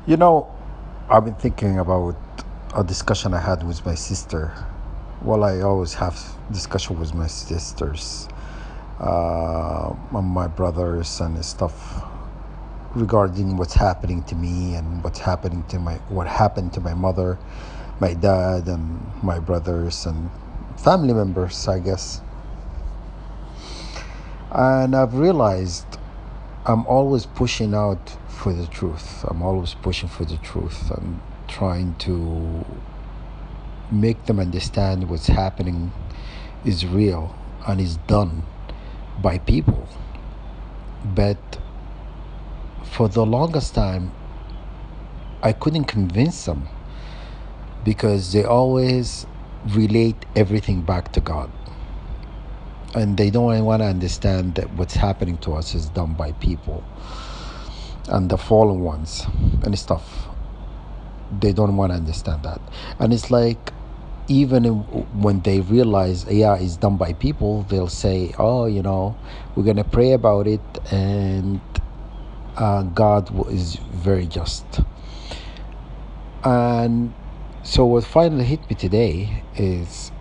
You know, I've been thinking about a discussion I had with my sister. Well, I always have discussion with my sisters, and my brothers and stuff regarding what's happening to me and what happened to my mother, my dad, and my brothers and family members, I guess. And I've realized I'm always pushing out for the truth. I'm always pushing for the truth and trying to make them understand what's happening is real and is done by people. But for the longest time, I couldn't convince them because they always relate everything back to God. And they don't want to understand that what's happening to us is done by people and the fallen ones and stuff. They don't want to understand that. And it's like, when they realize, yeah, it's done by people, they'll say, oh, we're going to pray about it, and God is very just. And so what finally hit me today is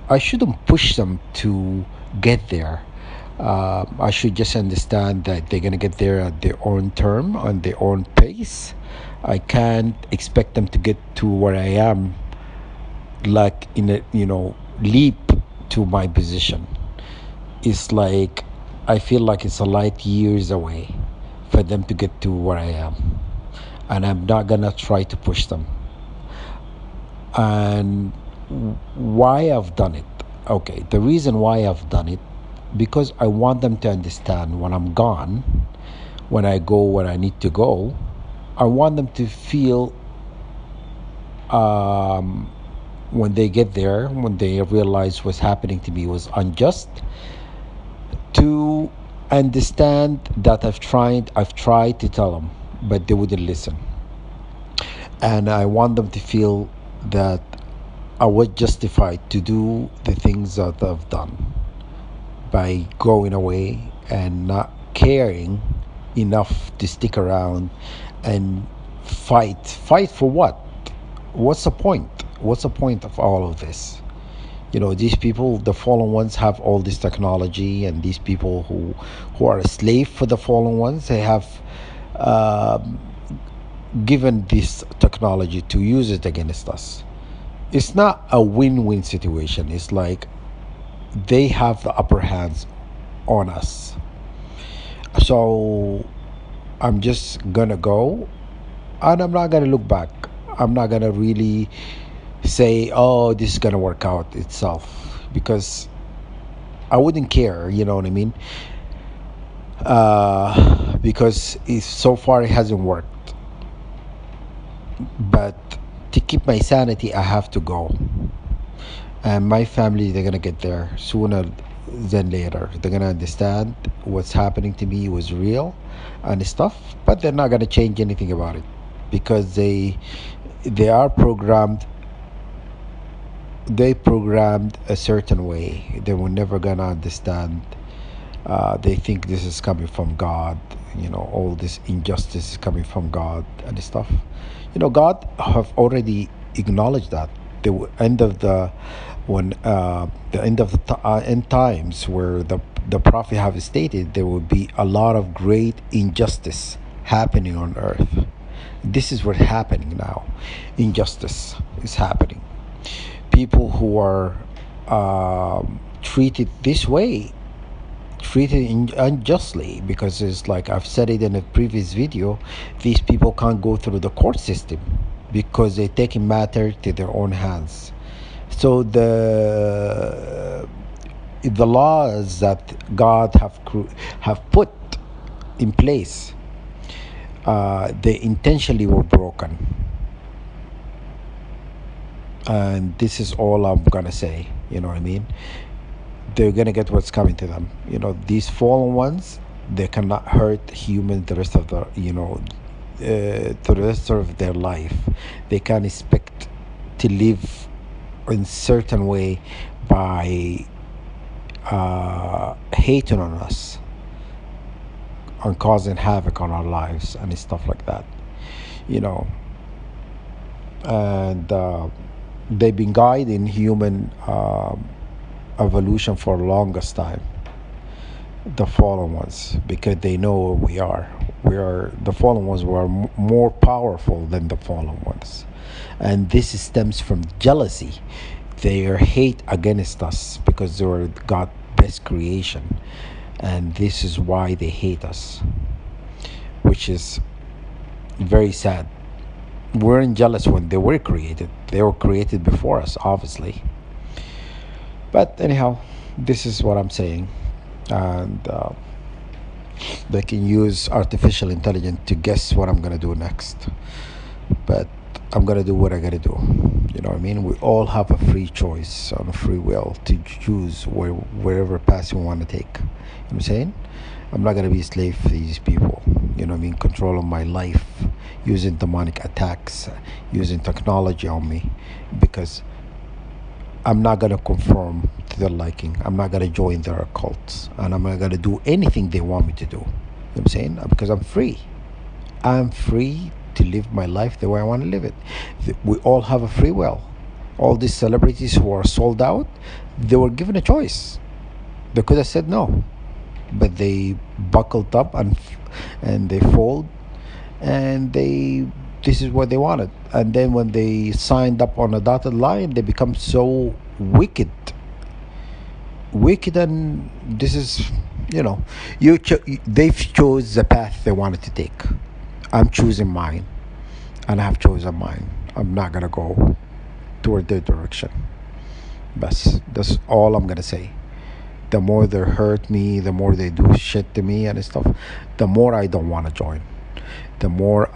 I shouldn't push them to get there. I should just understand that they're going to get there at their own term, on their own pace. I can't expect them to get to where I am like in a leap to my position. It's like I feel like it's a light years away for them to get to where I am, and I'm not gonna try to push them. And why I've done it? Okay, the reason why I've done it, because I want them to understand when I'm gone, when I go where I need to go, I want them to feel, when they get there, when they realize what's happening to me was unjust, to understand that I've tried to tell them, but they wouldn't listen. And I want them to feel that I was justified to do the things that I've done by going away and not caring enough to stick around and fight for what? What's the point? What's the point of all of this? These people, the fallen ones, have all this technology, and these people who are a slave for the fallen ones, they have um given this technology to use it against us. It's not a win-win situation. It's like they have the upper hands on us. So I'm just gonna go, and I'm not gonna look back. I'm not gonna really say, oh, this is gonna work out itself, because I wouldn't care. You know what I mean? Because so far it hasn't worked. But to keep my sanity, I have to go. And my family, they're gonna get there sooner than later. They're gonna understand what's happening to me was real and stuff, but they're not gonna change anything about it, because they are programmed. They programmed a certain way. They were never gonna understand. They think this is coming from God. All this injustice is coming from God and stuff. God have already acknowledged that the end of the when the end of the end times, where the prophet have stated there will be a lot of great injustice happening on earth. This is what's happening now. Injustice is happening. People who are treated this way, treated unjustly, because it's like I've said it in a previous video, these people can't go through the court system because they're taking matter to their own hands. So the laws that God have put in place, they intentionally were broken. And this is all I'm gonna say. You know what I mean? They're gonna get what's coming to them. These fallen ones, they cannot hurt humans the rest of the rest of their life. They can't expect to live in certain way by hating on us and causing havoc on our lives and stuff like that. you know, and they've been guiding human evolution for the longest time, the fallen ones, because they know what we are. We are the fallen ones. We are more powerful than the fallen ones, and this stems from jealousy, their hate against us, because they were God's best creation, and this is why they hate us, which is very sad. We weren't jealous when they were created. They were created before us, obviously. But anyhow, this is what I'm saying, and they can use artificial intelligence to guess what I'm gonna do next. But I'm gonna do what I gotta do. You know what I mean? We all have a free choice and a free will to choose wherever path we want to take. You know what I'm saying? I'm not gonna be a slave to these people. You know what I mean? Controlling my life, using demonic attacks, using technology on me, because I'm not gonna conform to their liking. I'm not gonna join their cults, and I'm not gonna do anything they want me to do. You know what I'm saying? Because I'm free. I'm free to live my life the way I want to live it. We all have a free will. All these celebrities who are sold out, they were given a choice. They could have said no, but they buckled up and they fold, and they this is what they wanted. And then when they signed up on a dotted line, they become so wicked, and this is, you know, they've chose the path they wanted to take. I'm choosing mine, and I have chosen mine. I'm not gonna go toward their direction. That's all I'm gonna say. The more they hurt me, the more they do shit to me and stuff, the more I don't want to join. The more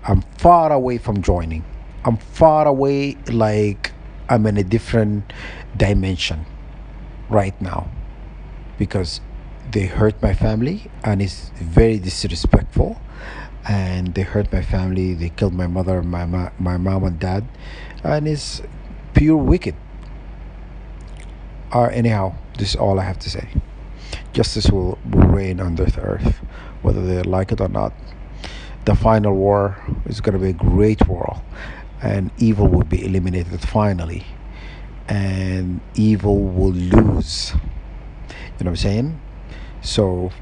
I'm far away from joining. I'm far away, like I'm in a different dimension right now, because they hurt my family and it's very disrespectful, and they hurt my family. They killed my mother, my mom and dad, and it's pure wicked. Anyhow, this is all I have to say. Justice will reign on this earth, whether they like it or not. The final war is going to be a great war, and evil will be eliminated finally, and evil will lose. You know what I'm saying? So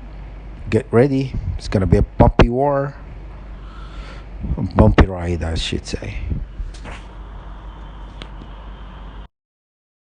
get ready. It's going to be a bumpy war, a bumpy ride, I should say.